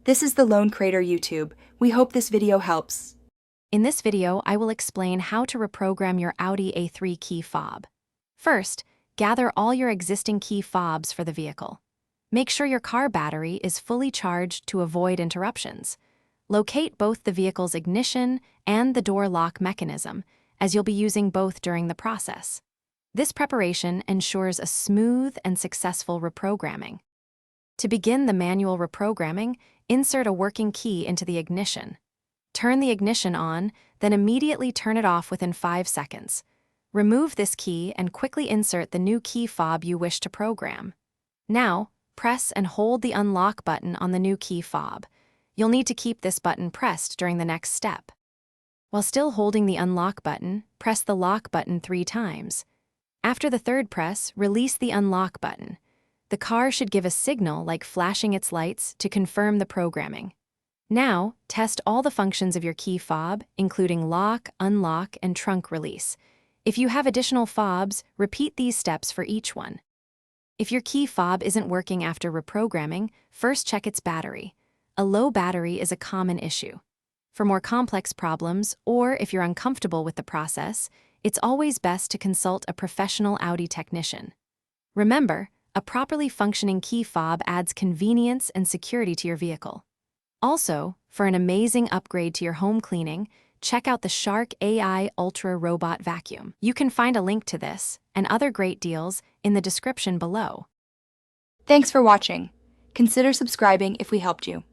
This is the Lone Crater YouTube. We hope this video helps. In this video, I will explain how to reprogram your Audi A3 key fob. First, gather all your existing key fobs for the vehicle. Make sure your car battery is fully charged to avoid interruptions. Locate both the vehicle's ignition and the door lock mechanism, as you'll be using both during the process. This preparation ensures a smooth and successful reprogramming. To begin the manual reprogramming, insert a working key into the ignition. Turn the ignition on, then immediately turn it off within 5 seconds. Remove this key and quickly insert the new key fob you wish to program. Now, press and hold the unlock button on the new key fob. You'll need to keep this button pressed during the next step. While still holding the unlock button, press the lock button 3 times. After the third press, release the unlock button. The car should give a signal like flashing its lights to confirm the programming. Now, test all the functions of your key fob, including lock, unlock, and trunk release. If you have additional fobs, repeat these steps for each one. If your key fob isn't working after reprogramming, first check its battery. A low battery is a common issue. For more complex problems, or if you're uncomfortable with the process, it's always best to consult a professional Audi technician. Remember, a properly functioning key fob adds convenience and security to your vehicle. Also, for an amazing upgrade to your home cleaning, check out the Shark AI Ultra Robot Vacuum. You can find a link to this and other great deals in the description below. Thanks for watching. Consider subscribing if we helped you.